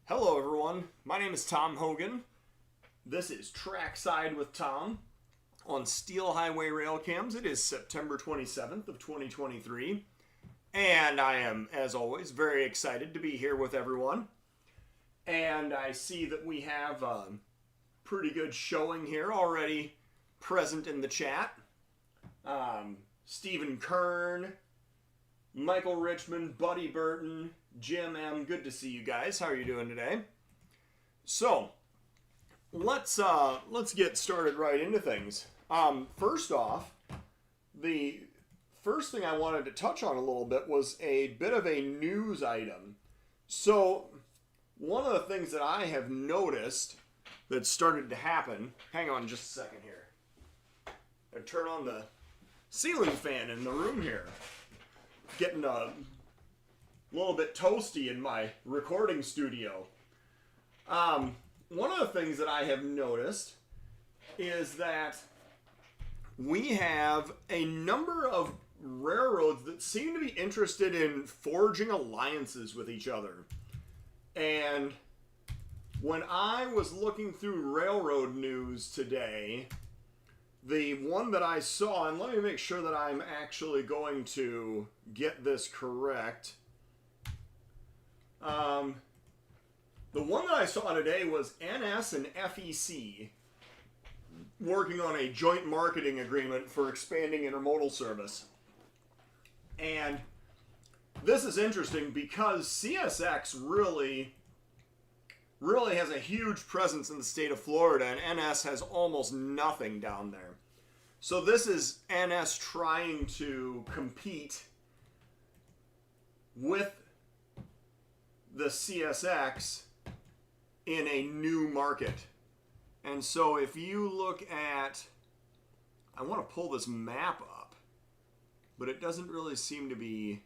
Hello everyone, my name is Tom Hogan. This is Trackside with Tom on Steel Highway Railcams. It is September 27th of 2023, and I am, as always, very excited to be here with everyone. And I see that we have a pretty good showing here already present in the chat. Stephen Kern, Michael Richmond, Buddy Burton, Jim M. Good to see you guys. How are you doing today? So, let's get started right into things. First off, the first thing I wanted to touch on a little bit was a bit of a news item. So, one of the things that I have noticed that started to happen, hang on just a second here. I turn on the ceiling fan in the room here. Getting a little bit toasty in my recording studio. One of the things that I have noticed is that we have a number of railroads that seem to be interested in forging alliances with each other. And when I was looking through railroad news today, the one that I saw, and let me make sure that I'm actually going to get this correct. The one that I saw today was NS and FEC working on a joint marketing agreement for expanding intermodal service. And this is interesting because CSX really has a huge presence in the state of Florida, and NS has almost nothing down there. So this is NS trying to compete with the CSX in a new market. And so if you look at, I want to pull this map up, but it doesn't really seem to be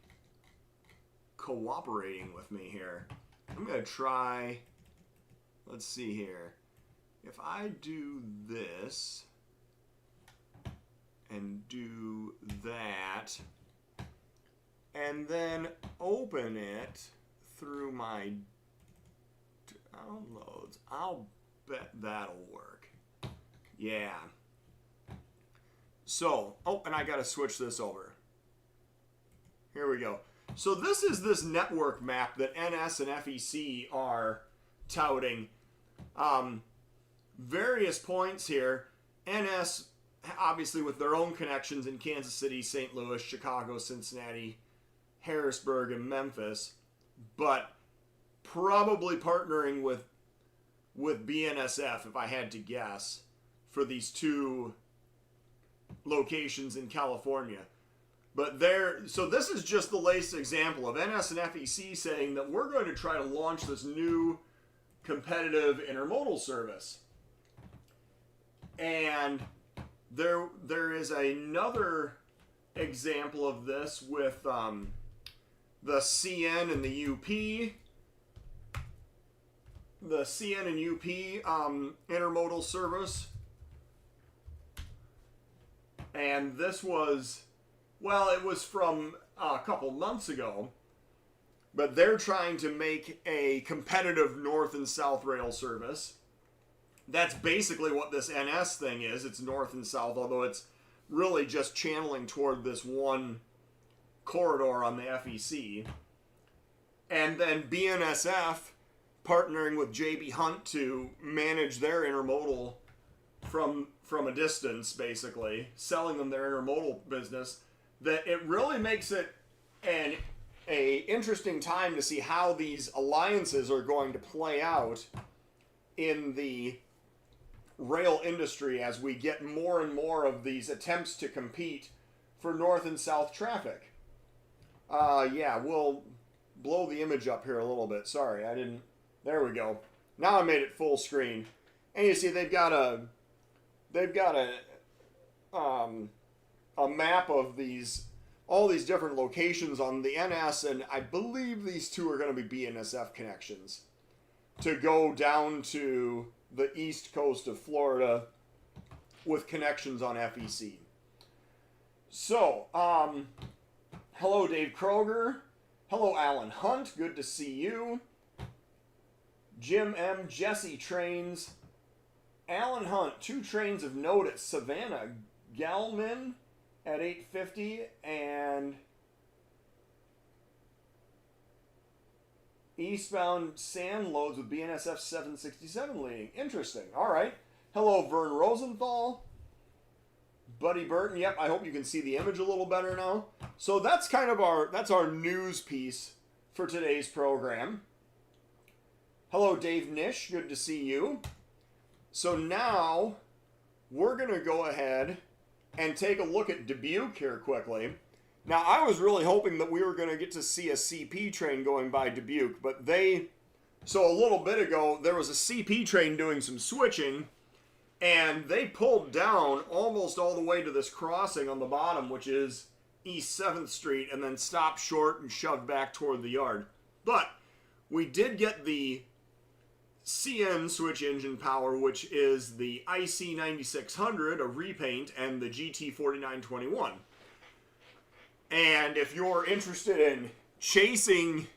cooperating with me here. I'm going to try, let's see here. If I do this and do that, and then open it through my downloads, I'll bet that'll work. Yeah. So, oh, and I gotta switch this over. Here we go. So this is this network map that NS and FEC are touting. Various points here. NS, obviously with their own connections in Kansas City, St. Louis, Chicago, Cincinnati, Harrisburg, and Memphis, but probably partnering with BNSF, if I had to guess, for these two locations in California. But so this is just the latest example of NS and FEC saying that we're going to try to launch this new competitive intermodal service. And there is another example of this with the CN and the UP. The CN and UP intermodal service. And this was, well, it was from a couple months ago, but they're trying to make a competitive north and south rail service. That's basically what this NS thing is. It's north and south, although it's really just channeling toward this one corridor on the FEC. And then BNSF partnering with JB Hunt to manage their intermodal from a distance, basically, selling them their intermodal business. That it really makes it an interesting time to see how these alliances are going to play out in the rail industry as we get more and more of these attempts to compete for north and south traffic. Yeah, we'll blow the image up here a little bit. Sorry, I didn't. There we go. Now I made it full screen, and you see they've got a map of all these different locations on the NS, and I believe these two are going to be BNSF connections to go down to the east coast of Florida with connections on FEC. So, hello Dave Kroger. Hello Alan Hunt. Good to see you. Jim M. Jesse trains. Alan Hunt, 2 trains of note at Savannah. Gelman at 8:50 and eastbound sand loads with BNSF 767 leading. Interesting. All right. Hello, Vern Rosenthal. Buddy Burton. Yep, I hope you can see the image a little better now. So that's kind of our news piece for today's program. Hello, Dave Nish. Good to see you. So now we're going to go ahead and take a look at Dubuque here quickly. Now, I was really hoping that we were going to get to see a CP train going by Dubuque, but so a little bit ago, there was a CP train doing some switching, and they pulled down almost all the way to this crossing on the bottom, which is East 7th Street, and then stopped short and shoved back toward the yard. But we did get the CN switch engine power, which is the IC 9600, a repaint, and the GT 4921. And if you're interested in chasing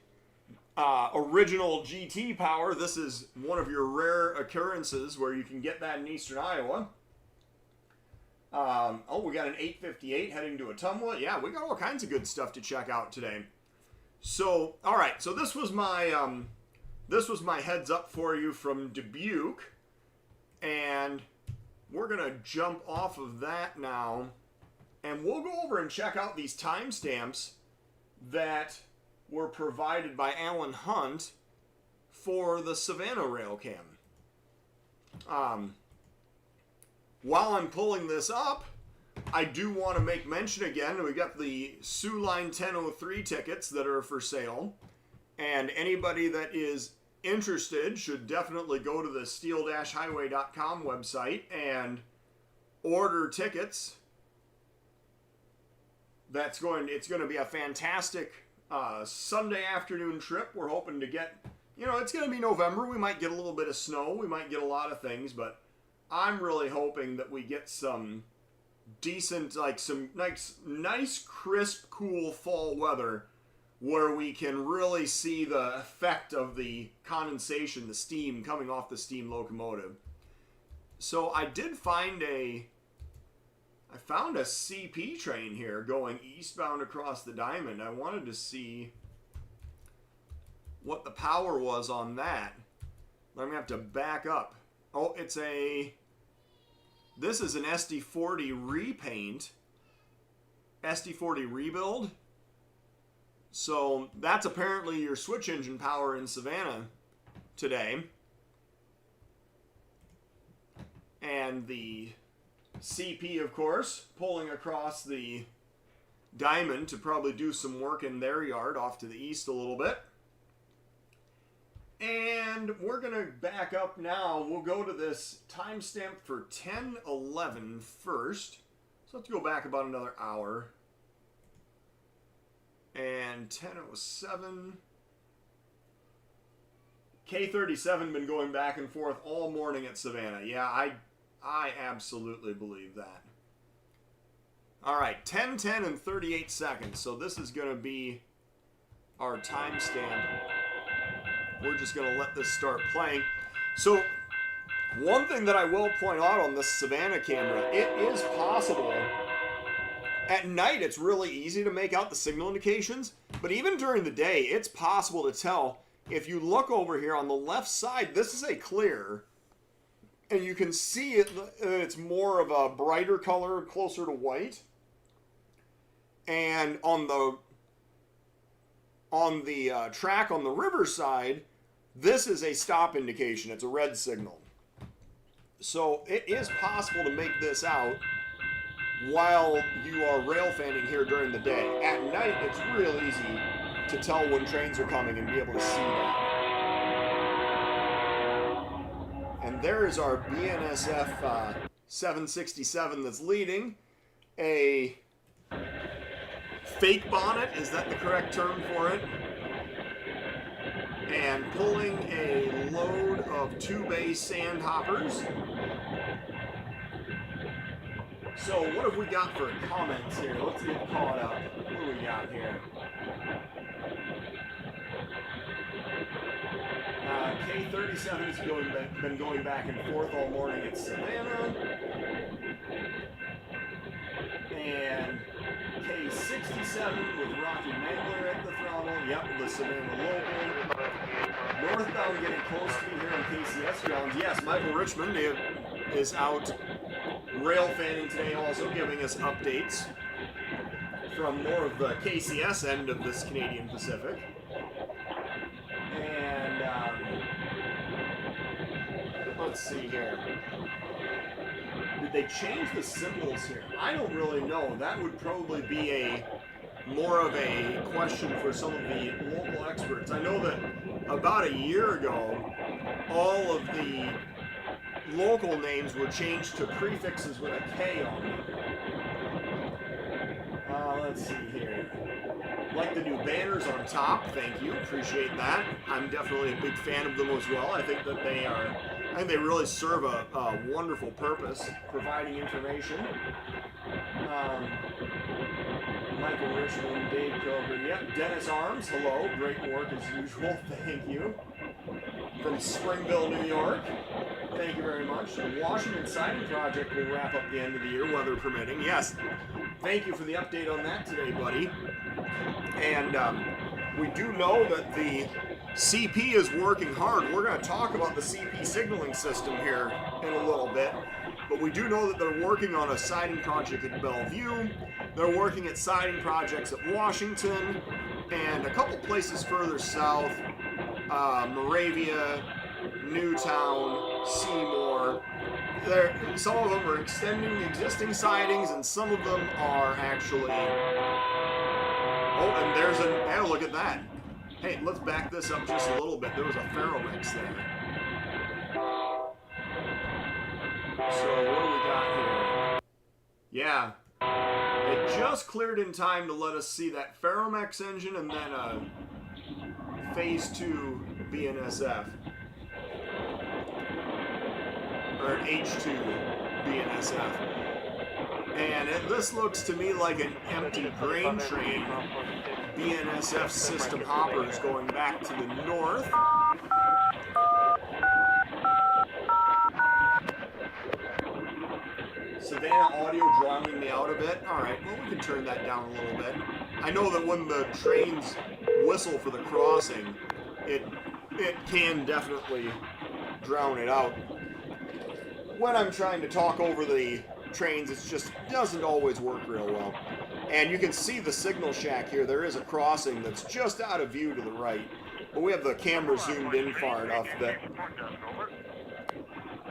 original GT power, this is one of your rare occurrences where you can get that in eastern Iowa. We got an 858 heading to Ottumwa. Yeah, we got all kinds of good stuff to check out today. So, all right, so this was my heads up for you from Dubuque, and we're going to jump off of that now, and we'll go over and check out these timestamps that were provided by Alan Hunt for the Savannah Railcam. While I'm pulling this up, I do want to make mention again, we got the Sioux Line 1003 tickets that are for sale. And anybody that is interested should definitely go to the steel-highway.com website and order tickets. It's going to be a fantastic Sunday afternoon trip. We're hoping to get, it's going to be November. We might get a little bit of snow. We might get a lot of things, but I'm really hoping that we get some decent, some nice, crisp, cool fall weather where we can really see the effect of the condensation, the steam coming off the steam locomotive. So I found a CP train here going eastbound across the Diamond. I wanted to see what the power was on that. I'm going to have to back up. Oh, this is an SD40 repaint, SD40 rebuild. So that's apparently your switch engine power in Savannah today. And the CP, of course, pulling across the Diamond to probably do some work in their yard off to the east a little bit. And we're going to back up now. We'll go to this timestamp for 10:11 first. So let's go back about another hour. And 10:07. K37 been going back and forth all morning at Savannah. Yeah, I absolutely believe that. All right, 10:10 and 38 seconds. So this is going to be our timestamp. We're just going to let this start playing. So one thing that I will point out on this Savannah camera, it is possible. At night, it's really easy to make out the signal indications, but even during the day, it's possible to tell. If you look over here on the left side, this is a clear, and you can see it's more of a brighter color, closer to white. And on the track on the river side, this is a stop indication. It's a red signal. So it is possible to make this out while you are rail fanning here during the day. At night, it's real easy to tell when trains are coming and be able to see that. And there is our BNSF 767 that's leading. A fake bonnet, is that the correct term for it? And pulling a load of 2-bay sand hoppers. So what have we got for comments here? Let's get caught up. What do we got here? K37 has been going back and forth all morning at Savannah. And K67 with Rocky Mangler at the throttle. Yep, the Savannah local. Northbound getting close to me here on KCS grounds. Yes, Michael Richmond is out rail fanning today, also giving us updates from more of the KCS end of this Canadian Pacific. And let's see here. Did they change the symbols here? I don't really know. That would probably be more of a question for some of the local experts. I know that about a year ago, all of the local names were changed to prefixes with a K on them. Let's see here. Like the new banners on top, thank you, appreciate that. I'm definitely a big fan of them as well. I think that I think they really serve a wonderful purpose, providing information. Michael Richmond, Dave Kroger, yep, Dennis Arms, hello, great work as usual, thank you. From Springville, New York, thank you very much. The Washington Siding Project will wrap up the end of the year, weather permitting, yes. Thank you for the update on that today, buddy. And we do know that the CP is working hard. We're going to talk about the CP signaling system here in a little bit. But we do know that they're working on a siding project at Bellevue. They're working at siding projects at Washington and a couple places further south. Moravia, Newtown, Seymour. Some of them are extending existing sidings, and some of them are actually... Oh, and there's oh, look at that. Hey, let's back this up just a little bit. There was a Ferromex there. So, what do we got here? Yeah. It just cleared in time to let us see that Ferromex engine and then a Phase 2 BNSF. Or an H2 BNSF. And this looks to me like an empty grain train. BNSF system hoppers going back to the north. Savannah audio drowning me out a bit. Alright, well we can turn that down a little bit. I know that when the trains whistle for the crossing, it can definitely drown it out. When I'm trying to talk over the trains, it just doesn't always work real well. And you can see the signal shack here. There is a crossing that's just out of view to the right. But we have the camera zoomed in far enough that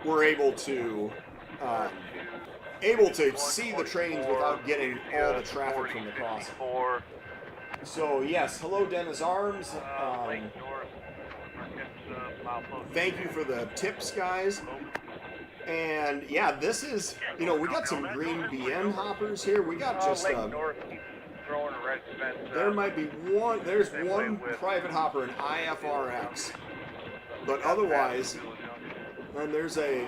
we're able to see the trains without getting all the traffic from the crossing. So yes, hello Dennis Arms. Thank you for the tips, guys. And yeah, this is, you know, we got some green BN hoppers here. We got just there might be one, there's one private hopper, an IFRX, but otherwise, and there is a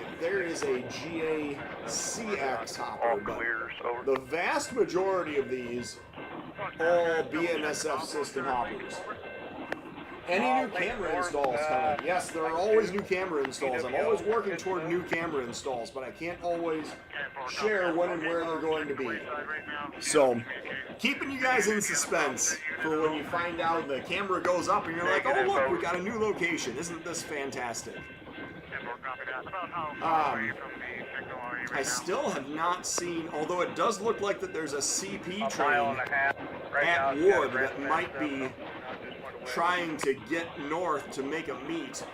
GACX hopper, but the vast majority of these all BNSF system hoppers. Any new camera installs coming? Yes, there are always new camera installs. I'm always working toward new camera installs, but I can't always share when and where they're going to be. So, keeping you guys in suspense for when you find out the camera goes up and you're like, oh look, we got a new location. Isn't this fantastic? I still have not seen, although it does look like that there's a CP train at Wood that might be trying to get north to make a meet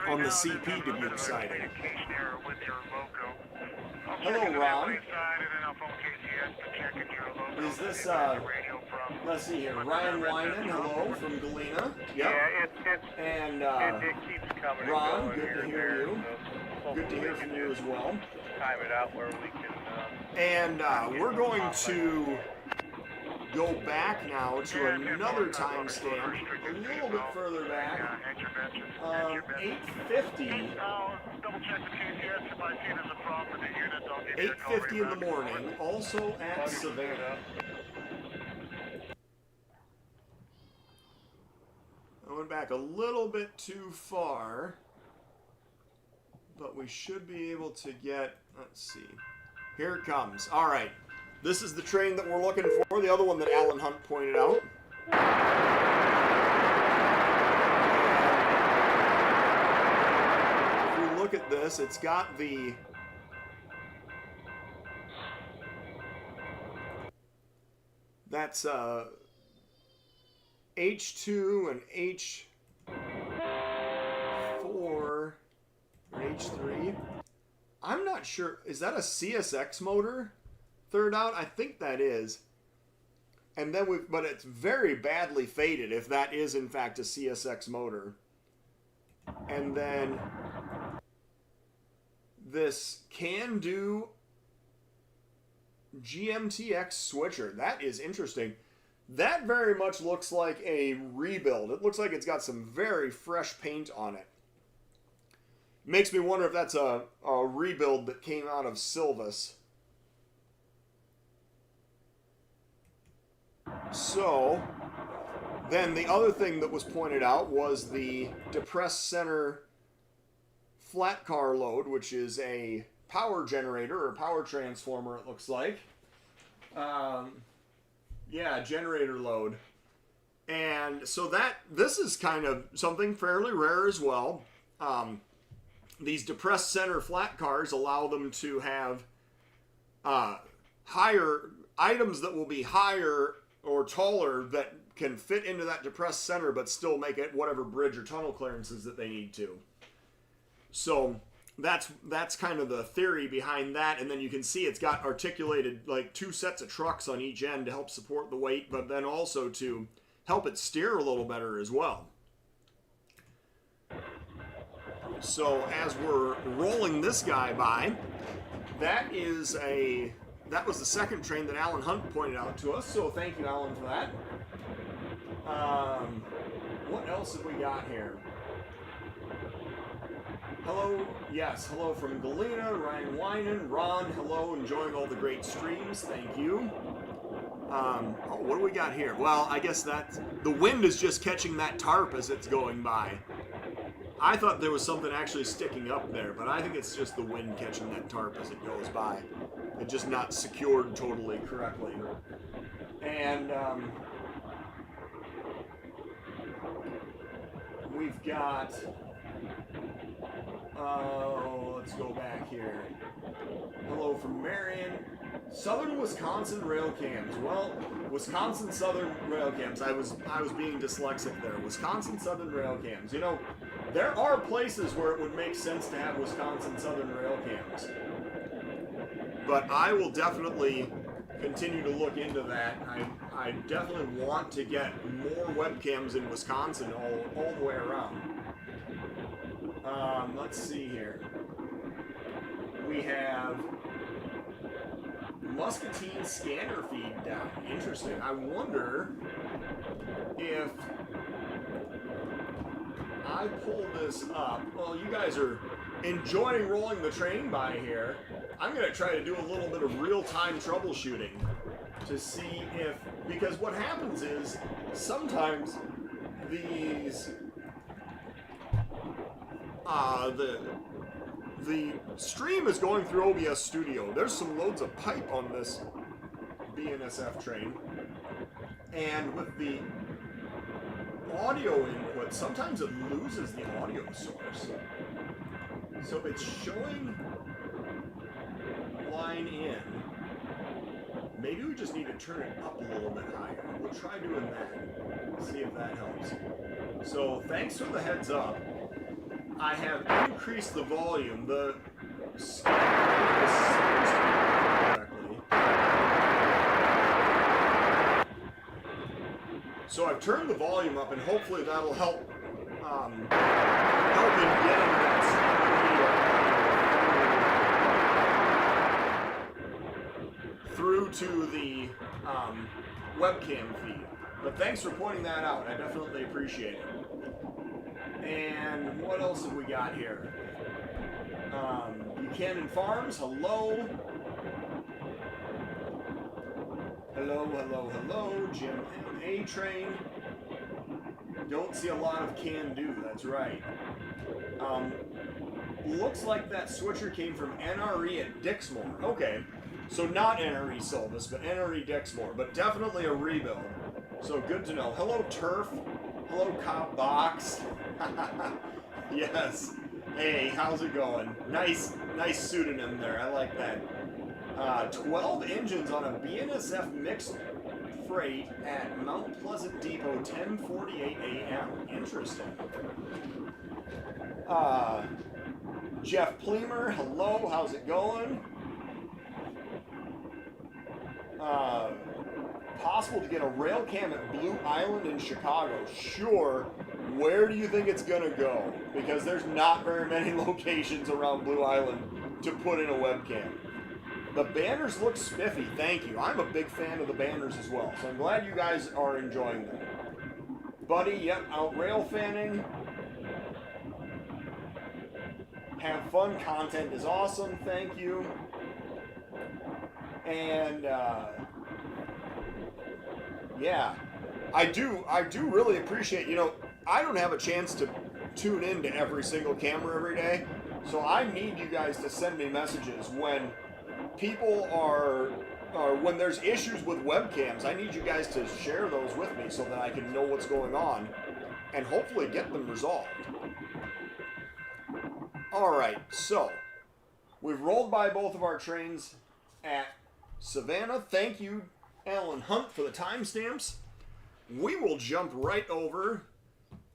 on the CP Dubuque siding. Hello, Ron. Is this, let's see here, Ryan Wyman, hello, from Galena. Yep. And, Ron, good to hear you. Good to hear from you as well. Time it out where we can, and, we're going to go back now to another timestamp, a little bit further back, 8:50 in the morning, also at Savannah. I went back a little bit too far, but we should be able to get, let's see. Here it comes. All right. This is the train that we're looking for, the other one that Alan Hunt pointed out. If you look at this, it's got the that's H2 and H4 or H3. I'm not sure. Is that a CSX motor? Third out? I think that is. And then but it's very badly faded if that is in fact a CSX motor. And then this can do GMTX switcher. That is interesting. That very much looks like a rebuild. It looks like it's got some very fresh paint on it. Makes me wonder if that's a rebuild that came out of Silvis. So, then the other thing that was pointed out was the depressed center flat car load, which is a power generator or power transformer, it looks like. Yeah, generator load. And so this is kind of something fairly rare as well. These depressed center flat cars allow them to have higher items that will be higher or taller that can fit into that depressed center but still make it whatever bridge or tunnel clearances that they need to. So that's kind of the theory behind that. And then you can see it's got articulated like 2 sets of trucks on each end to help support the weight, but then also to help it steer a little better as well. So as we're rolling this guy by, that was the second train that Alan Hunt pointed out to us, so thank you, Alan, for that. What else have we got here? Hello, yes, hello from Galena, Ryan Winan, Ron, hello, enjoying all the great streams, thank you. Oh, what do we got here? Well, I guess the wind is just catching that tarp as it's going by. I thought there was something actually sticking up there, but I think it's just the wind catching that tarp as it goes by. It's just not secured totally correctly. And we've got, let's go back here. Hello from Marion. Southern Wisconsin Railcams. Well, Wisconsin Southern Railcams. I was being dyslexic there. Wisconsin Southern Railcams. You know, there are places where it would make sense to have Wisconsin Southern Railcams. But I will definitely continue to look into that. I definitely want to get more webcams in Wisconsin all the way around. Let's see here. We have Muscatine scanner feed down. Interesting. I wonder if I pull this up. Well, you guys are enjoying rolling the train by here. I'm going to try to do a little bit of real-time troubleshooting to see if, because what happens is sometimes these the stream is going through OBS Studio. There's some loads of pipe on this BNSF train, and with the audio input, sometimes it loses the audio source. So it's showing line in. Maybe we just need to turn it up a little bit higher. We'll try doing that. See if that helps. So thanks for the heads up. I have increased the volume. The correctly. So I've turned the volume up, and hopefully that'll help in getting that through to the webcam feed. But thanks for pointing that out. I definitely appreciate it. And what else have we got here? Buchanan Farms, hello. Hello, hello, hello. Jim A Train. Don't see a lot of can do, that's right. Looks like that switcher came from NRE at Dixmoor. Okay, so not NRE Silvis, but NRE Dixmoor, but definitely a rebuild. So good to know. Hello, Turf. Hello, Cop Box. Yes. Hey, how's it going? Nice pseudonym there. I like that. 12 engines on a BNSF mixed freight at Mount Pleasant Depot, 10:48 a.m. Interesting. Jeff Pleamer, hello, how's it going? Possible to get a Railcam at Blue Island in Chicago. Sure. Where do you think it's gonna go? Because there's not very many locations around Blue Island to put in a webcam. The banners look spiffy, thank you. I'm a big fan of the banners as well, so I'm glad you guys are enjoying them. Buddy, yep, out rail fanning. Have fun, content is awesome, thank you. And yeah, I do really appreciate, you know, I don't have a chance to tune in to every single camera every day, so I need you guys to send me messages when people are, or when there's issues with webcams. I need you guys to share those with me so that I can know what's going on and hopefully get them resolved. Alright, so we've rolled by both of our trains at Savannah. Thank you, Alan Hunt, for the timestamps. We will jump right over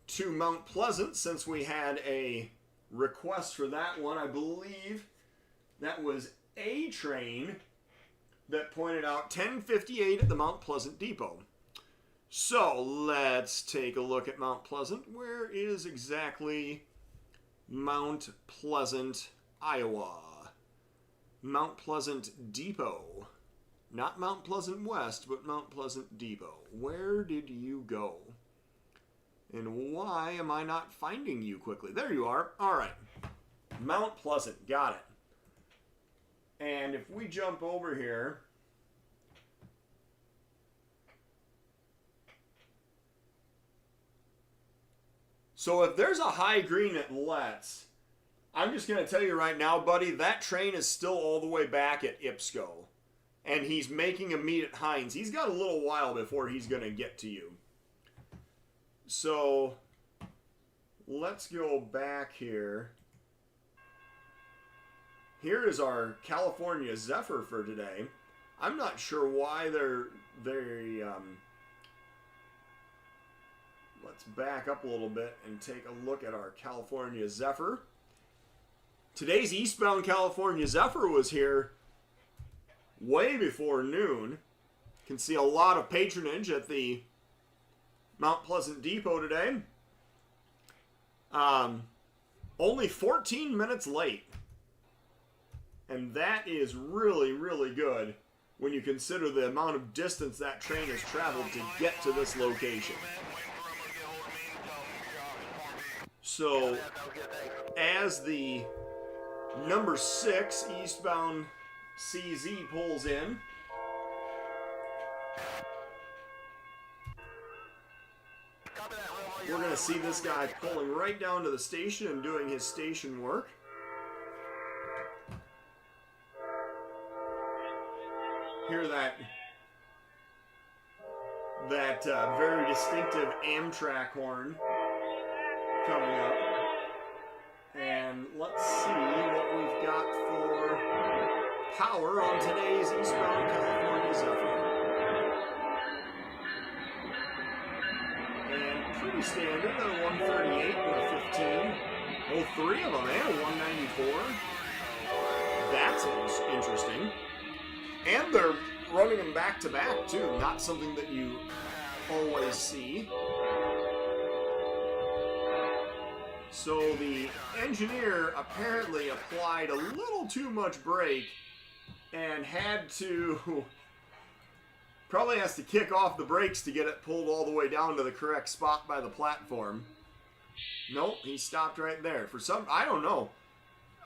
to Mount Pleasant since we had a request for that one. I believe that was a train that pointed out 10:58 at the Mount Pleasant Depot. So let's take a look at Mount Pleasant. Where is exactly Mount Pleasant, Iowa? Mount Pleasant Depot. Not Mount Pleasant West, but Mount Pleasant Depot. Where did you go? And why am I not finding you quickly? There you are. All right. Mount Pleasant. Got it. And if we jump over here, so if there's a high green at Let's, I'm just going to tell you right now, buddy, that train is still all the way back at Ipsco. And he's making a meet at Hines. He's got a little while before he's going to get to you. So let's go back here. Here is our California Zephyr for today. I'm not sure why let's back up a little bit and take a look at our California Zephyr. Today's eastbound California Zephyr was here way before noon. You can see a lot of patronage at the Mount Pleasant Depot today. Only 14 minutes late. And that is really, really good when you consider the amount of distance that train has traveled to get to this location. So, as the number 6 eastbound CZ pulls in, we're going to see this guy pulling right down to the station and doing his station work. Hear that very distinctive Amtrak horn coming up. And let's see what we've got for power on today's eastbound California Zephyr. And pretty standard, a 138 and a 15. Oh, 3 of them, and a 194. That's interesting. And they're running them back to back too, not something that you always see. So the engineer apparently applied a little too much brake and had to, probably has to kick off the brakes to get it pulled all the way down to the correct spot by the platform. Nope, he stopped right there. For some, I don't know.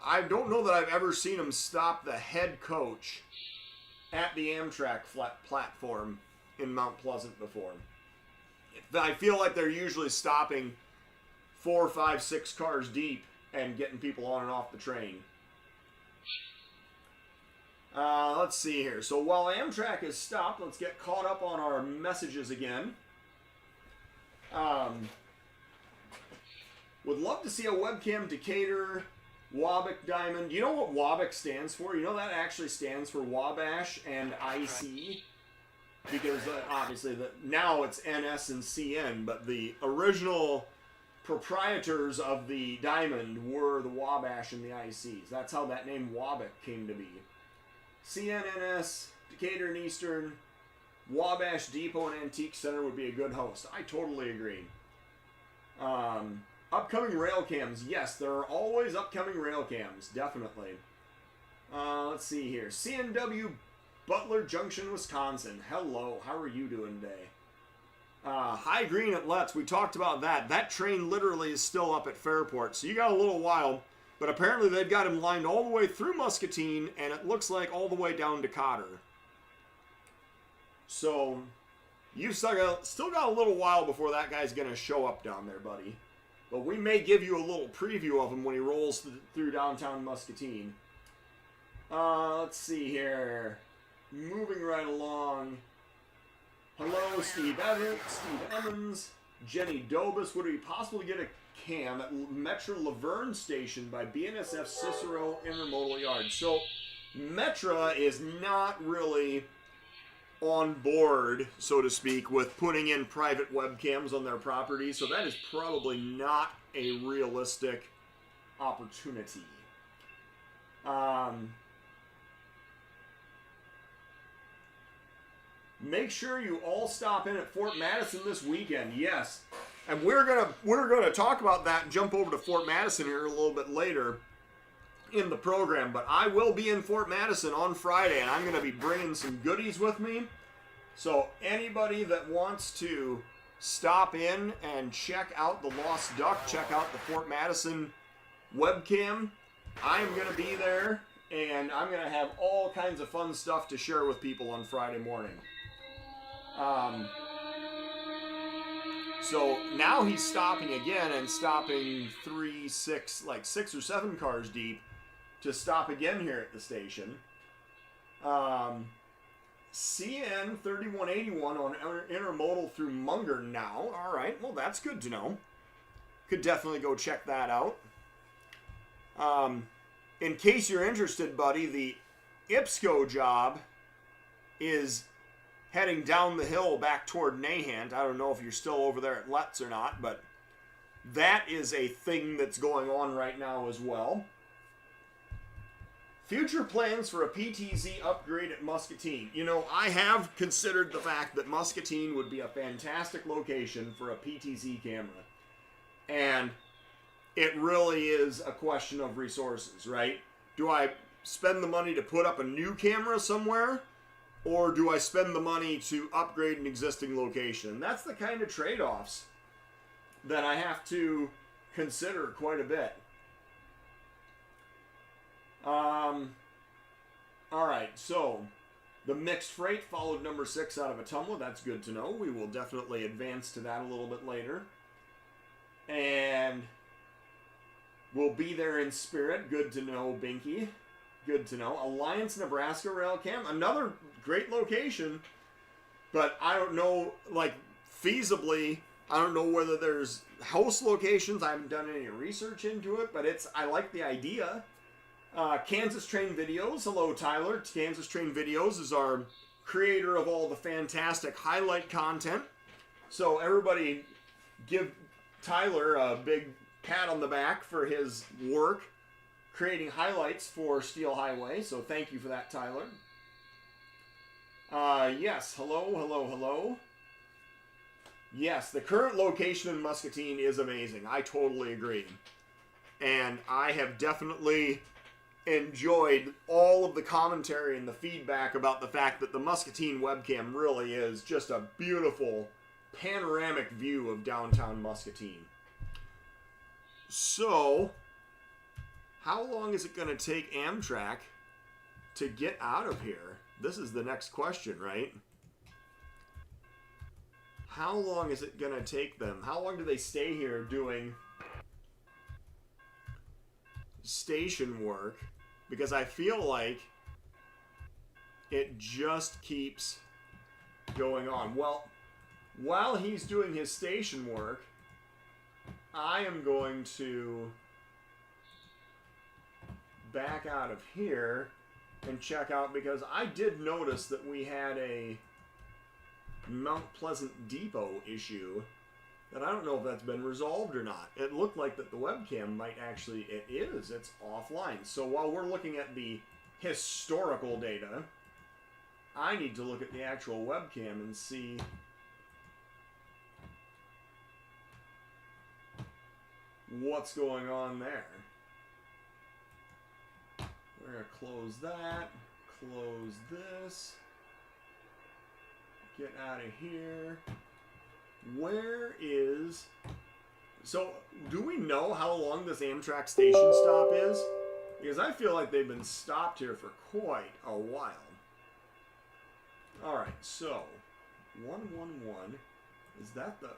I don't know that I've ever seen him stop the head coach at the Amtrak platform in Mount Pleasant before. I feel like they're usually stopping 4, 5, 6 cars deep and getting people on and off the train. Let's see here. So while Amtrak is stopped, let's get caught up on our messages again. Would love to see a webcam Decatur, Wabash Diamond. You know what Wabash stands for? You know that actually stands for Wabash and IC? Because obviously now it's NS and CN, but the original proprietors of the Diamond were the Wabash and the ICs. That's how that name Wabash came to be. CNNS, Decatur and Eastern, Wabash Depot and Antique Center would be a good host. I totally agree. Upcoming Railcams. Yes, there are always upcoming Railcams. Definitely. Let's see here. CNW Butler Junction, Wisconsin. Hello. How are you doing today? High Green at Letts. We talked about that. That train literally is still up at Fairport. So you got a little while. But apparently they've got him lined all the way through Muscatine. And it looks like all the way down to Cotter. So you've still got a little while before that guy's going to show up down there, buddy. But we may give you a little preview of him when he rolls through downtown Muscatine. Let's see here. Moving right along. Hello, Steve Emmons, Jenny Dobus. Would it be possible to get a cam at Metro Laverne Station by BNSF Cicero Intermodal Yard? So, Metra is not really on board, so to speak, with putting in private webcams on their property, so that is probably not a realistic opportunity. Make sure you all stop in at Fort Madison this weekend. Yes, and we're gonna talk about that and jump over to Fort Madison here a little bit later in the program. But I will be in Fort Madison on Friday, and I'm gonna be bringing some goodies with me. So anybody that wants to stop in and check out the Lost Duck, check out the Fort Madison webcam, I'm gonna be there, and I'm gonna have all kinds of fun stuff to share with people on Friday morning. So now he's stopping again and stopping 6 or 7 cars deep to stop again here at the station. CN 3181 on intermodal through Munger now. All right, well that's good to know. Could definitely go check that out. In case you're interested, buddy, the IPSCO job is heading down the hill back toward Nahant. I don't know if you're still over there at Letts or not, but that is a thing that's going on right now as well. Future plans for a PTZ upgrade at Muscatine. You know, I have considered the fact that Muscatine would be a fantastic location for a PTZ camera. And it really is a question of resources, right? Do I spend the money to put up a new camera somewhere? Or do I spend the money to upgrade an existing location? That's the kind of trade-offs that I have to consider quite a bit. Alright, so the mixed freight followed number 6 out of Ottumwa. That's good to know. We will definitely advance to that a little bit later. And we'll be there in spirit. Good to know, Binky. Good to know. Alliance, Nebraska Railcam. Another great location. But I don't know, like, feasibly, I don't know whether there's house locations. I haven't done any research into it, but I like the idea. Kansas Train Videos. Hello, Tyler. Kansas Train Videos is our creator of all the fantastic highlight content. So everybody give Tyler a big pat on the back for his work creating highlights for Steel Highway. So thank you for that, Tyler. Yes. Hello. Yes, the current location in Muscatine is amazing. I totally agree. And I have definitely enjoyed all of the commentary and the feedback about the fact that the Muscatine webcam really is just a beautiful panoramic view of downtown Muscatine. So, how long is it going to take Amtrak to get out of here? This is the next question, right? How long is it going to take them? How long do they stay here doing station work? Because I feel like it just keeps going on. Well, while he's doing his station work, I am going to back out of here and check out, because I did notice that we had a Mount Pleasant Depot issue that I don't know if that's been resolved or not. It looked like that the webcam might actually, it is, it's offline. So while we're looking at the historical data, I need to look at the actual webcam and see what's going on there. We're going to close that, close this, get out of here. Where is... So, do we know how long this Amtrak station stop is? Because I feel like they've been stopped here for quite a while. Alright, so, 111, is that the...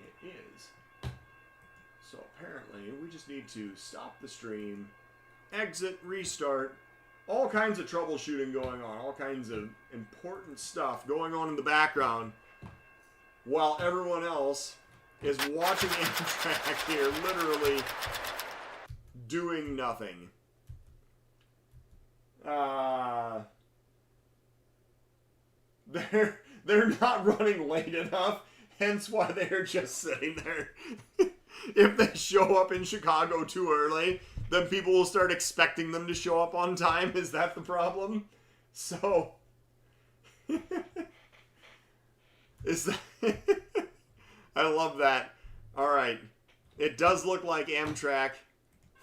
It is. So apparently, we just need to stop the stream, exit, restart, all kinds of troubleshooting going on, all kinds of important stuff going on in the background, while everyone else is watching Amtrak here, literally doing nothing. They're not running late enough, hence why they're just sitting there. If they show up in Chicago too early, then people will start expecting them to show up on time. Is that the problem? So, is that... I love that. All right. It does look like Amtrak,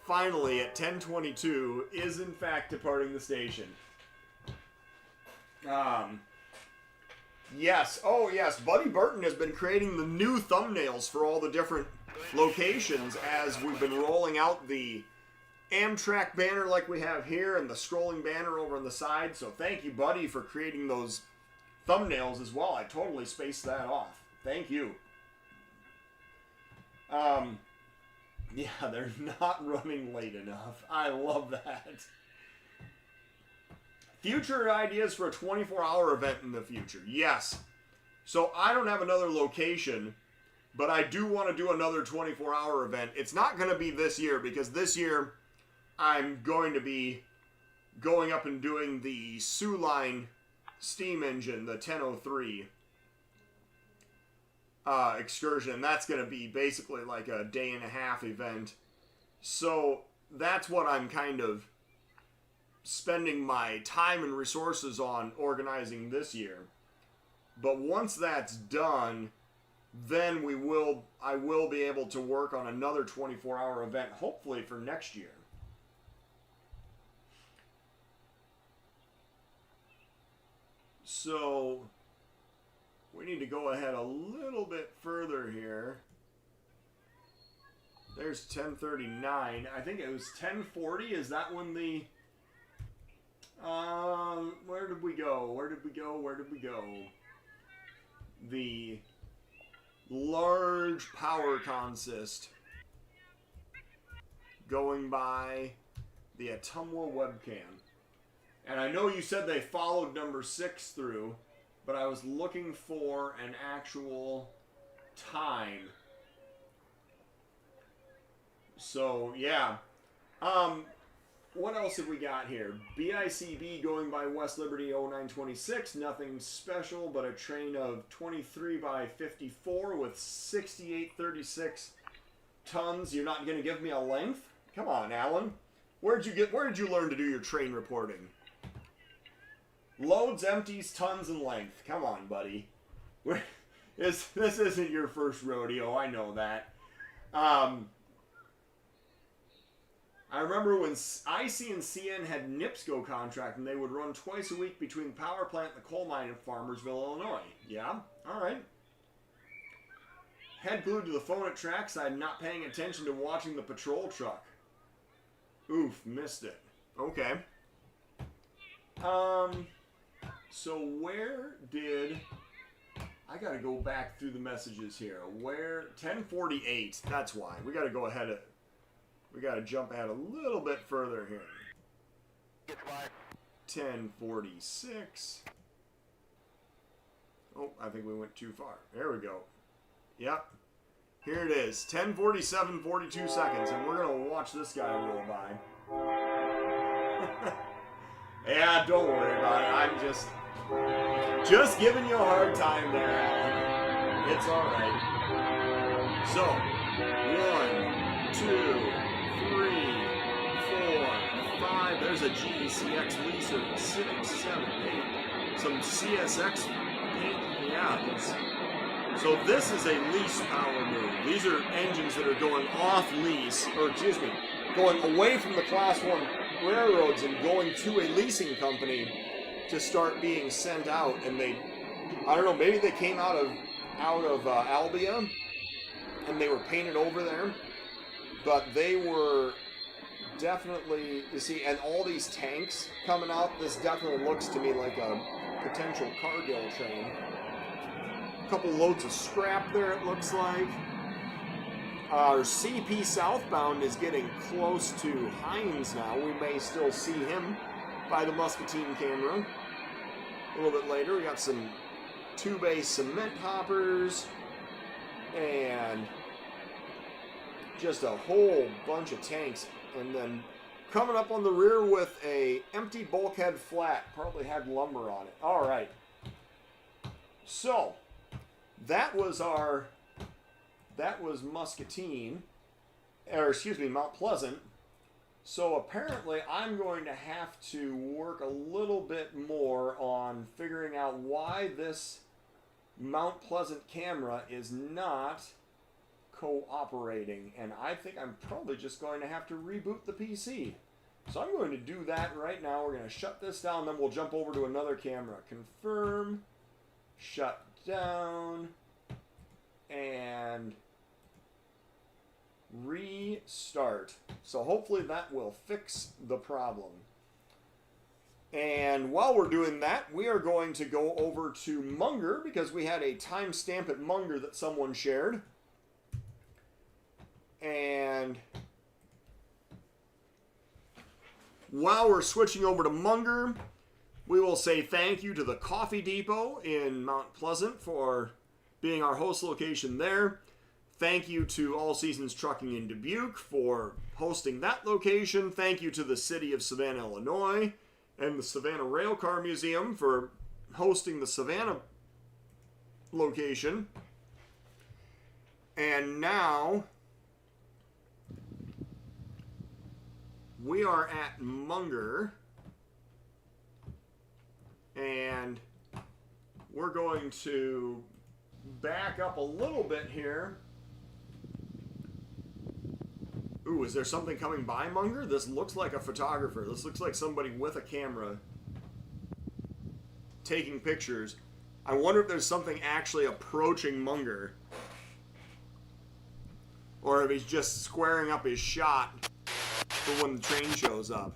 finally at 10:22, is in fact departing the station. Yes. Oh, yes. Buddy Burton has been creating the new thumbnails for all the different locations as we've been rolling out the Amtrak banner like we have here and the scrolling banner over on the side. So thank you, Buddy, for creating those thumbnails as well. I totally spaced that off. Thank you. Yeah, they're not running late enough. I love that. Future ideas for a 24-hour event in the future. Yes. So I don't have another location, but I do want to do another 24-hour event. It's not going to be this year, because this year I'm going to be going up and doing the Sioux Line steam engine, the 1003 excursion. That's going to be basically like a day-and-a-half event. So that's what I'm kind of spending my time and resources on organizing this year. But once that's done, then I will be able to work on another 24-hour event, hopefully for next year. So we need to go ahead a little bit further here. There's 10:39. I think it was 10:40. Is that when the... where did we go? Where did we go? Where did we go? The large power consist going by the Ottumwa webcam. And I know you said they followed number 6 through, but I was looking for an actual time. So, yeah. What else have we got here? BICB going by West Liberty 0926. Nothing special, but a train of 23 by 54 with 6836 tons. You're not going to give me a length? Come on, Alan. Where did you learn to do your train reporting? Loads, empties, tons, and length. Come on, buddy. This isn't your first rodeo. I know that. I remember when IC and CN had NIPSCO contract, and they would run twice a week between the power plant and the coal mine in Farmersville, Illinois. Yeah? All right. Head glued to the phone at Trackside, not paying attention to watching the patrol truck. Oof, missed it. Okay. So where did I gotta go back through the messages here. Where 10:48? That's why we gotta go ahead. We gotta jump ahead a little bit further here. 10:46. Oh, I think we went too far. There we go. Yep. Here it is. 10:47, 42 seconds, and we're gonna watch this guy roll by. Yeah, don't worry about it. I'm just giving you a hard time there, Alan. It's all right. So, 1, 2, 3, 4, 5. There's a GECX leaser. 6, 7, 8. Some CSX paint. Yeah. So this is a lease power move. These are engines that are going off lease, or excuse me, going away from the Class 1 railroads and going to a leasing company to start being sent out. And they, I don't know, maybe they came out of Albia and they were painted over there, but they were definitely, you see, and all these tanks coming out, this definitely looks to me like a potential Cargill train. A couple loads of scrap there, it looks like. Our CP southbound is getting close to Hines now. We may still see him by the Muscatine camera. A little bit later, we got some 2-bay cement hoppers and just a whole bunch of tanks. And then coming up on the rear with a empty bulkhead flat, probably had lumber on it. All right. So that was Muscatine, or excuse me, Mount Pleasant. So apparently I'm going to have to work a little bit more on figuring out why this Mount Pleasant camera is not cooperating. And I think I'm probably just going to have to reboot the PC. So I'm going to do that right now. We're going to shut this down, then we'll jump over to another camera. Confirm, shut down, and restart. So hopefully that will fix the problem. And while we're doing that, we are going to go over to Munger because we had a timestamp at Munger that someone shared. And while we're switching over to Munger, we will say thank you to the Coffee Depot in Mount Pleasant for being our host location there. Thank you to All Seasons Trucking in Dubuque for hosting that location. Thank you to the City of Savannah, Illinois, and the Savannah Railcar Museum for hosting the Savannah location. And now we are at Munger, and we're going to back up a little bit here. Ooh, is there something coming by Munger? This looks like a photographer. This looks like somebody with a camera taking pictures. I wonder if there's something actually approaching Munger, or if he's just squaring up his shot for when the train shows up.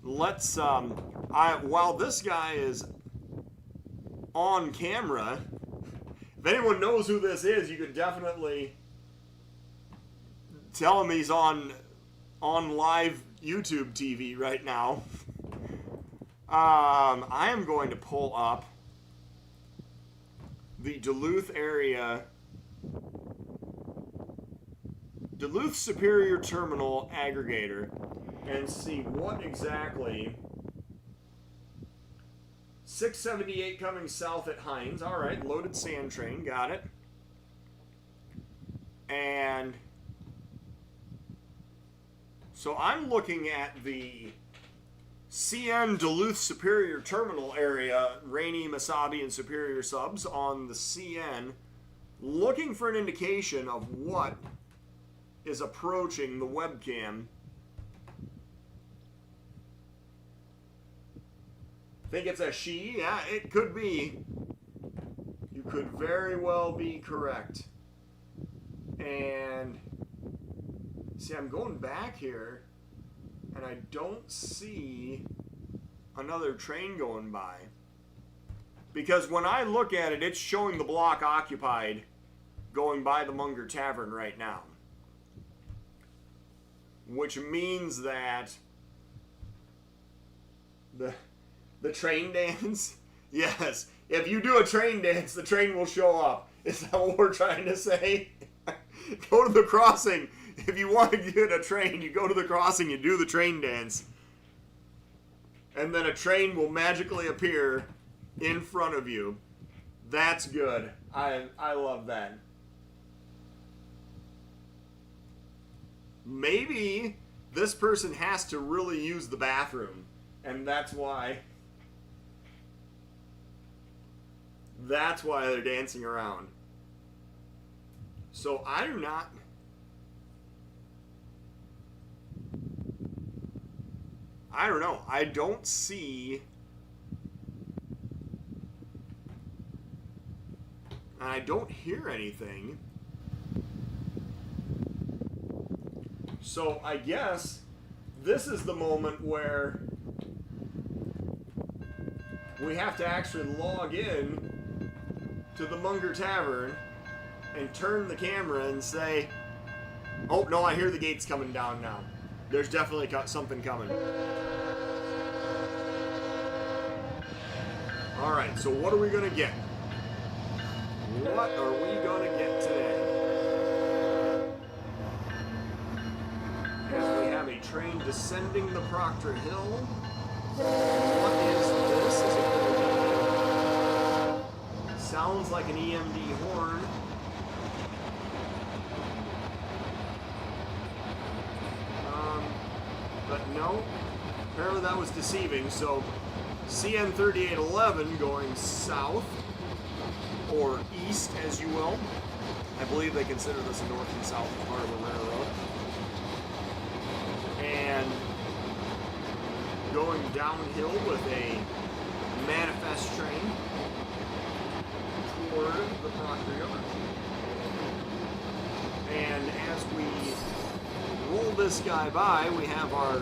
Let's, while this guy is on camera, if anyone knows who this is, you could definitely tell him he's on live YouTube TV right now. I am going to pull up the Duluth area, Duluth Superior Terminal aggregator, and see what exactly. 678 coming south at Hines. All right, loaded sand train, got it. And so I'm looking at the CN Duluth Superior Terminal area, Rainey, Missabe, and Superior subs on the CN, looking for an indication of what is approaching the webcam. Think it's a she? Yeah, it could be. You could very well be correct. And see, I'm going back here, and I don't see another train going by. Because when I look at it, it's showing the block occupied going by the Munger Tavern right now. Which means that the train dance, yes, if you do a train dance, the train will show up. Is that what we're trying to say? Go to the crossing. If you want to get a train, you go to the crossing, you do the train dance. And then a train will magically appear in front of you. That's good. I love that. Maybe this person has to really use the bathroom, and that's why they're dancing around. So I don't know. I don't see, and I don't hear anything. So I guess this is the moment where we have to actually log in to the Munger Tavern and turn the camera and say, oh no, I hear the gates coming down now. There's definitely something coming. Alright, so what are we going to get? What are we going to get today? As we have a train descending the Proctor Hill. What is this? Is it going to be... Sounds like an EMD horn. But no, apparently that was deceiving. So CN 3811 going south, or east as you will. I believe they consider this a north and south part of the railroad. And going downhill with a manifest train toward the Proctor Yard. And as we roll this guy by, we have our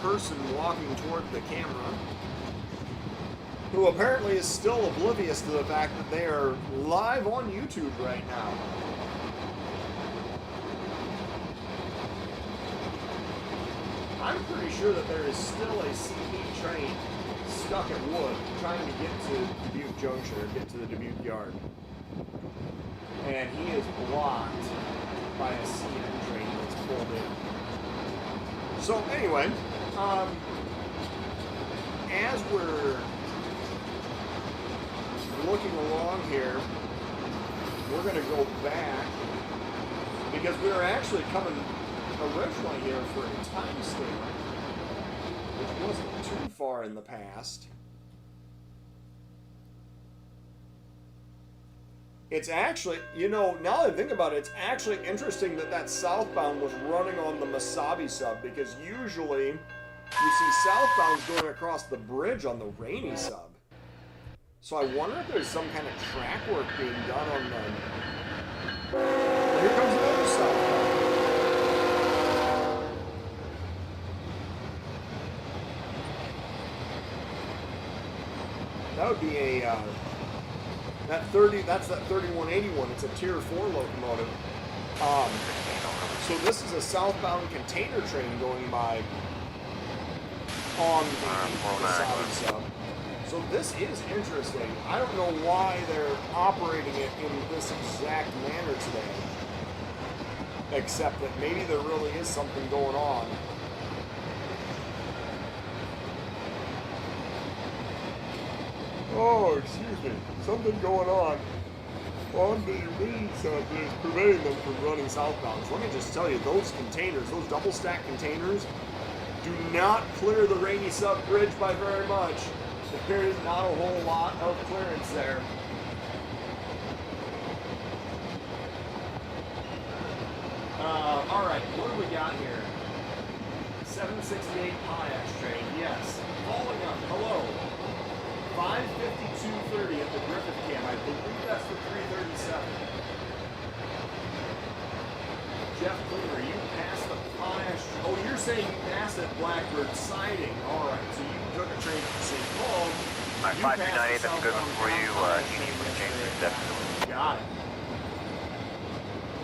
person walking toward the camera, who apparently is still oblivious to the fact that they are live on YouTube right now. I'm pretty sure that there is still a CP train stuck at Wood trying to get to Dubuque Junction, or get to the Dubuque Yard. And he is blocked by a CN train that's pulled in. So anyway, as we're looking along here, we're going to go back, because we were actually coming originally here for a time stamp, which wasn't too far in the past. It's actually, you know, now that I think about it, it's actually interesting that that southbound was running on the Missabe sub, because usually you see southbounds going across the bridge on the Rainy sub. So I wonder if there's some kind of track work being done on the... Well, here comes another southbound. That would be a... that's that 3181. It's a Tier 4 locomotive. So this is a southbound container train going by on the Missabe sub. So this is interesting. I don't know why they're operating it in this exact manner today, except that maybe there really is something going on. Oh, excuse me. Something going on the Rainy sub that is preventing them from running southbound. So let me just tell you, those containers, those double stack containers, do not clear the Rainy sub bridge by very much. There is not a whole lot of clearance there. Alright, what do we got here? 768 Potash train, yes. Following up, hello. 5:52:30 at the Griffith Cam. I believe that's the 337. Jeff Cleaver, you passed the Potash. Oh, you're saying you passed at Blackbird Siding. Alright, so you took a train to St. Paul Alright, 5398, that's a good one for you. You need to change the steps. Got it.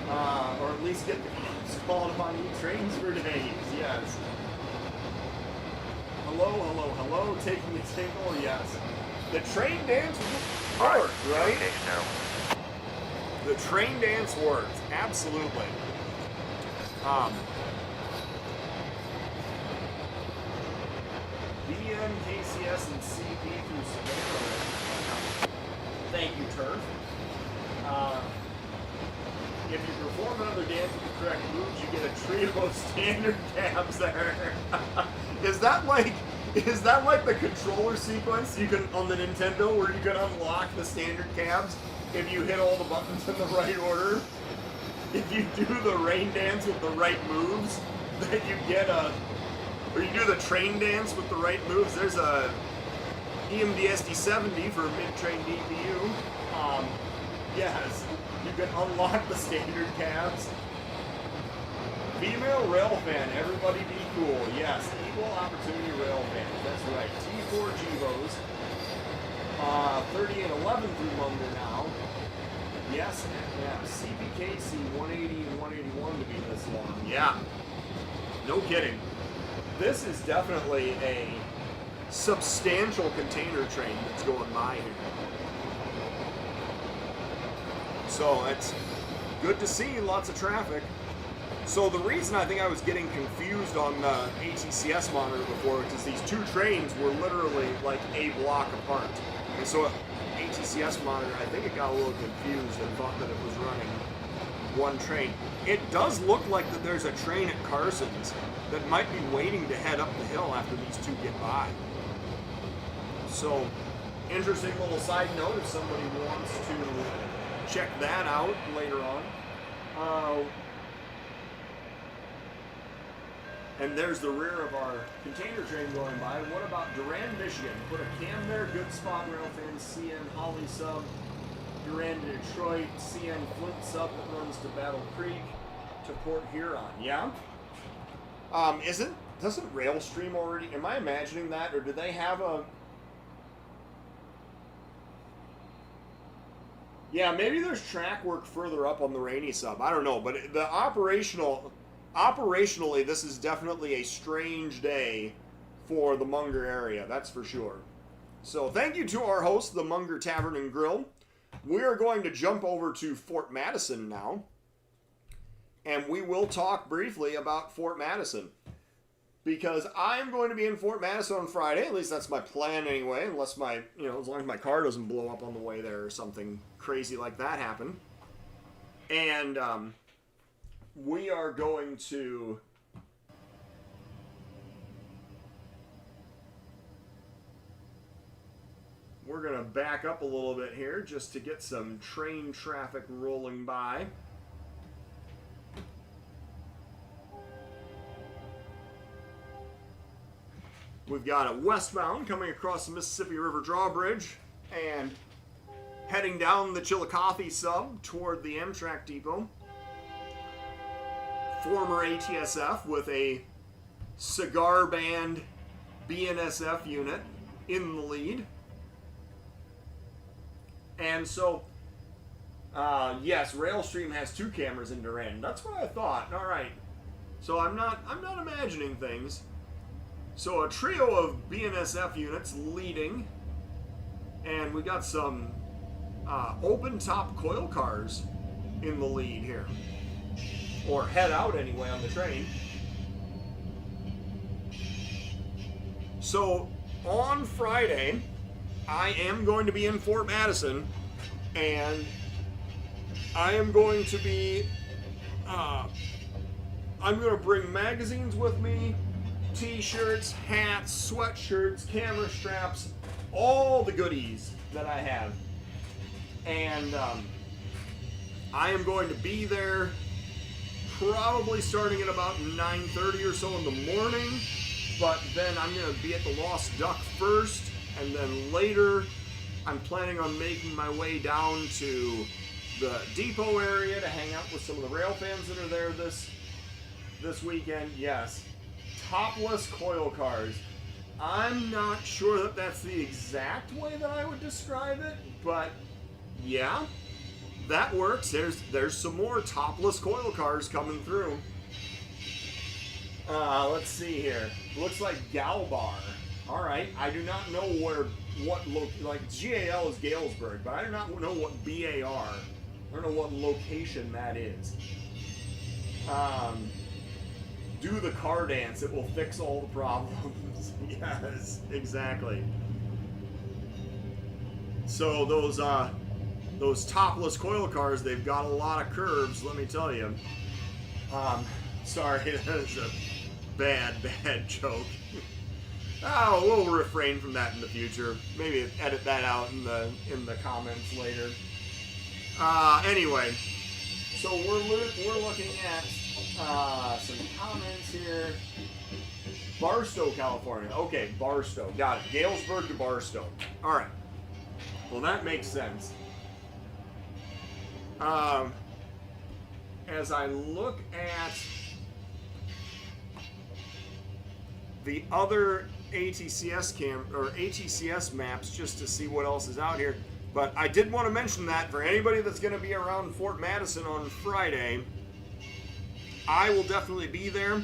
Or at least get the cops called on you trains for days, yes. Hello, hello, hello, taking the signal, yes. The train dance worked, right? Okay, no. The train dance worked, absolutely. BN, KCS, and CP through Savannah. Thank you, Turf. If you perform another dance with the correct moves, you get a trio of standard cabs there. Is that like the controller sequence you can on the Nintendo where you can unlock the standard cabs if you hit all the buttons in the right order? If you do the rain dance with the right moves, then you get or you do the train dance with the right moves. There's a EMDSD70 for mid-train DPU. Yes, you can unlock the standard cabs. Female railfan, everybody be cool. Yes, equal opportunity railfan. That's right. T4 Gevos. 30 and 11 through Munger now. Yes, yeah. CPKC 180 and 181 to be this long. Yeah. No kidding. This is definitely a substantial container train that's going by here. So it's good to see lots of traffic. So the reason I think I was getting confused on the ATCS monitor before is these two trains were literally like a block apart. And so ATCS monitor, I think it got a little confused and thought that it was running one train. It does look like that there's a train at Carson's that might be waiting to head up the hill after these two get by. So, interesting little side note if somebody wants to check that out later on. And there's the rear of our container train going by. What about Durand, Michigan? Put a cam there, good spot, Railfans, CN Holly sub, Durand to Detroit, CN Flint sub that runs to Battle Creek to Port Huron. Yeah? Doesn't Railstream already, am I imagining that, or do they have a... Yeah, maybe there's track work further up on the Rainy sub. I don't know, but the operationally, this is definitely a strange day for the Munger area, that's for sure. So thank you to our host, the Munger Tavern and Grill. We are going to jump over to Fort Madison now, and we will talk briefly about Fort Madison. Because I'm going to be in Fort Madison on Friday, at least that's my plan anyway, unless as long as my car doesn't blow up on the way there or something crazy like that happen. And we are going to back up a little bit here just to get some train traffic rolling by. We've got a westbound coming across the Mississippi River drawbridge and heading down the Chillicothe sub toward the Amtrak depot. Former ATSF with a cigar band BNSF unit in the lead. And so, yes, Railstream has two cameras in Durand. That's what I thought. All right. So I'm not imagining things. So a trio of BNSF units leading, and we got some open top coil cars in the lead here, or head out anyway on the train. So on Friday, I am going to be in Fort Madison, and I am going to be, I'm going to bring magazines with me, t-shirts, hats, sweatshirts, camera straps, all the goodies that I have. And I am going to be there probably starting at about 9:30 or so in the morning, but then I'm going to be at the Lost Duck first, and then later I'm planning on making my way down to the depot area to hang out with some of the rail fans that are there this weekend. Yes. Topless coil cars. I'm not sure that that's the exact way that I would describe it, but yeah, that works. There's some more topless coil cars coming through. Let's see here. Looks like Galbar. All right, I do not know like GAL is Galesburg, but I do not know what BAR. I don't know what location that is. Do the car dance. It will fix all the problems. Yes, exactly. So those topless coil cars, they've got a lot of curves, let me tell you. Sorry, that's a bad joke. Oh, we'll refrain from that in the future. Maybe edit that out in the comments later. Anyway, so we're looking at some comments here. Barstow, California. Okay, Barstow. Got it. Galesburg to Barstow. All right. Well, that makes sense. As I look at the other ATCS maps just to see what else is out here. But I did want to mention that for anybody that's going to be around Fort Madison on Friday, I will definitely be there.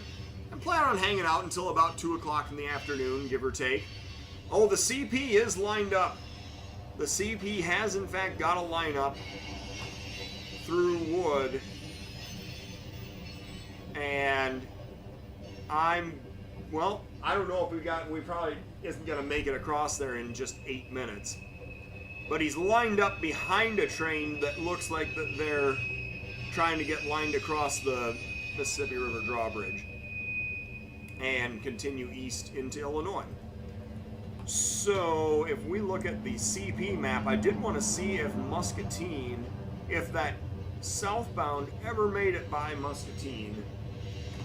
I plan on hanging out until about 2 o'clock in the afternoon, give or take. Oh, the CP is lined up. The CP has, in fact, got a lineup through Wood. And well, I don't know if we probably isn't going to make it across there in just 8 minutes. But he's lined up behind a train that looks like that they're trying to get lined across the Mississippi River drawbridge and continue east into Illinois. So if we look at the CP map, I did want to see if Muscatine, if that southbound ever made it by Muscatine,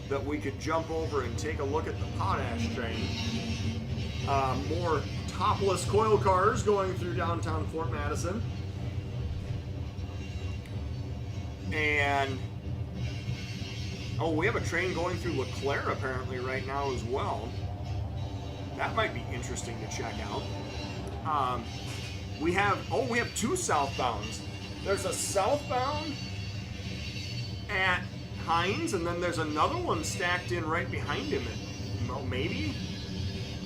that we could jump over and take a look at the potash train. More topless coil cars going through downtown Fort Madison. And oh, we have a train going through LeClaire apparently right now as well. That might be interesting to check out. We have two southbounds. There's a southbound at Hines, and then there's another one stacked in right behind him. Well, maybe?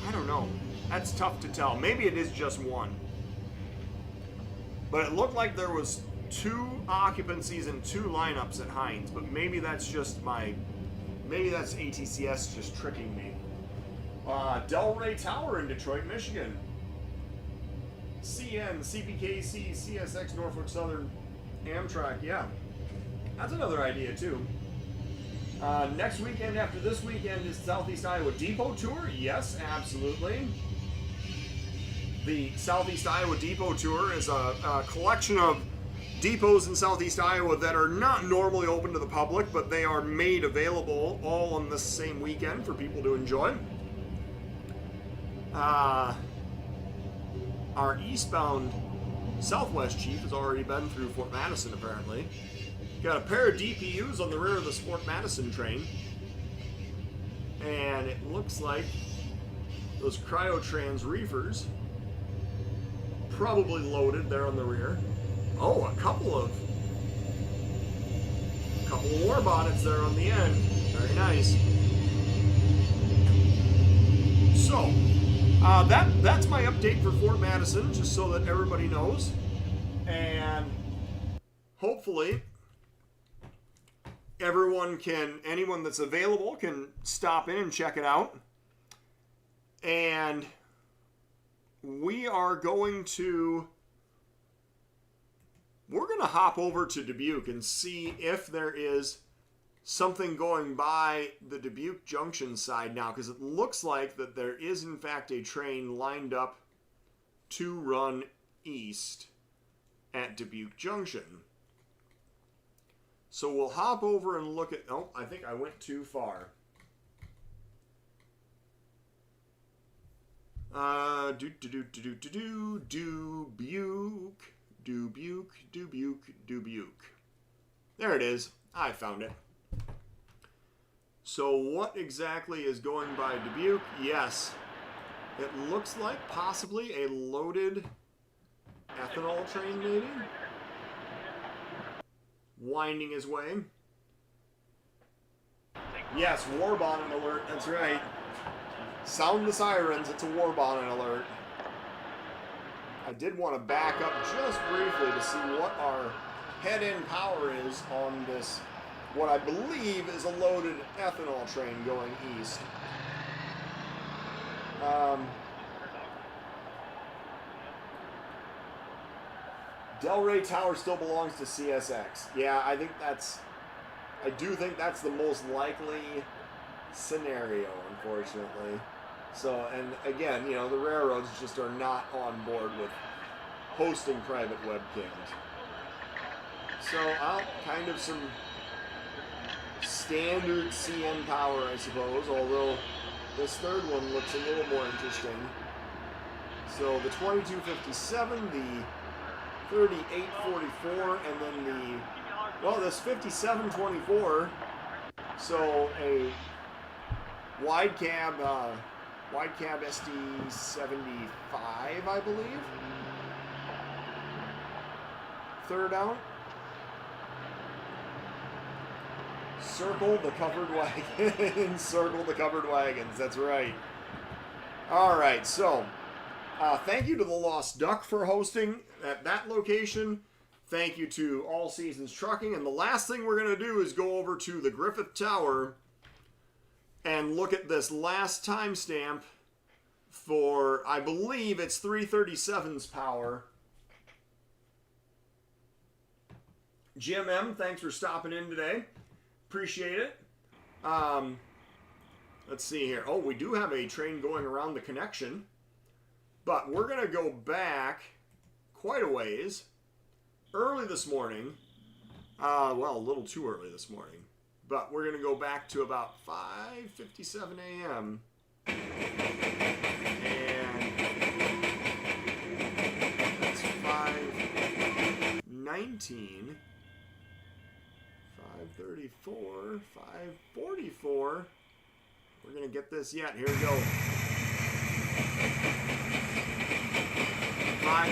I don't know. That's tough to tell. Maybe it is just one. But it looked like there was 2 occupancies and 2 lineups at Hines, but maybe that's just maybe that's ATCS just tricking me. Delray Tower in Detroit, Michigan. CN, CPKC, CSX, Norfolk Southern, Amtrak, yeah. That's another idea too. Next weekend after this weekend is Southeast Iowa Depot Tour. Yes, absolutely. The Southeast Iowa Depot Tour is a collection of depots in Southeast Iowa that are not normally open to the public, but they are made available all on the same weekend for people to enjoy. Our eastbound Southwest Chief has already been through Fort Madison, apparently. Got a pair of DPUs on the rear of the Fort Madison train. And it looks like those Cryotrans reefers probably loaded there on the rear. Oh, a couple war bonnets there on the end. Very nice. So, that's my update for Fort Madison, just so that everybody knows. And hopefully anyone that's available can stop in and check it out. And we're going to hop over to Dubuque and see if there is something going by the Dubuque Junction side now, because it looks like that there is in fact a train lined up to run east at Dubuque Junction. So we'll hop over and look at, oh, I think I went too far. Dubuque. There it is. I found it. So what exactly is going by Dubuque? Yes. It looks like possibly a loaded ethanol train, maybe. Winding his way. Yes, war bonnet alert, that's right. Sound the sirens, it's a war bonnet alert. I did want to back up just briefly to see what our head-end power is on this, what I believe is a loaded ethanol train going east. Delray Tower still belongs to CSX. Yeah, I do think that's the most likely scenario, unfortunately. So, and again, you know, the railroads just are not on board with hosting private webcams. So, kind of some standard CN power, I suppose, although this third one looks a little more interesting. So, the 2257, the 3844, and then the, well, this 5724, so a wide cab SD75, I believe. Third out. Circle the covered wagon. Circle the covered wagons, that's right. Alright, so thank you to the Lost Duck for hosting at that location. Thank you to All Seasons Trucking. And the last thing we're going to do is go over to the Griffith Tower and look at this last timestamp for, I believe it's 337's power. Jim M., thanks for stopping in today. Appreciate it. Let's see here. Oh, we do have a train going around the connection. But we're going to go back quite a ways. Early this morning. Well, a little too early this morning. But we're going to go back to about 5:57 a.m. And that's 5:19. 5:34. 5:44. We're going to get this yet. Here we go.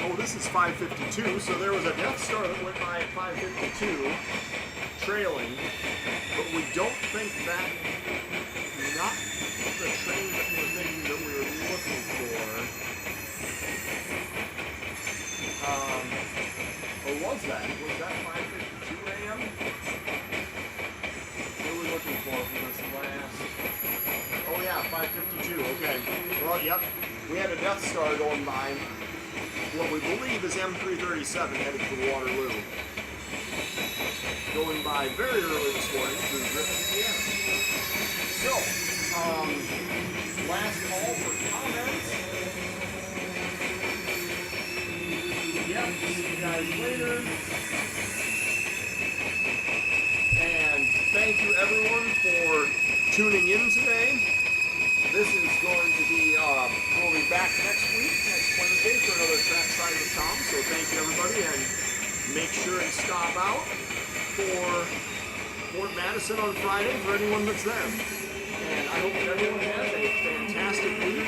Oh, this is 5:52, so there was a Death Star that went by at 5:52, trailing, but we don't think that, not the train that we're thinking that we were looking for. Or was that? Was that 5:52 a.m.? What are we looking for this last? Oh yeah, 5:52, okay. Well, yep, we had a Death Star going by. What we believe is M337 headed for Waterloo. Going by very early this morning through Griffith, Indiana. So, last call for comments. Yep, see you guys later. And thank you everyone for tuning in today. This is going to be, we'll be back next week, next Wednesday, for another Trackside with Tom. So thank you, everybody, and make sure and stop out for Fort Madison on Friday for anyone that's there. And I hope that everyone has a fantastic week.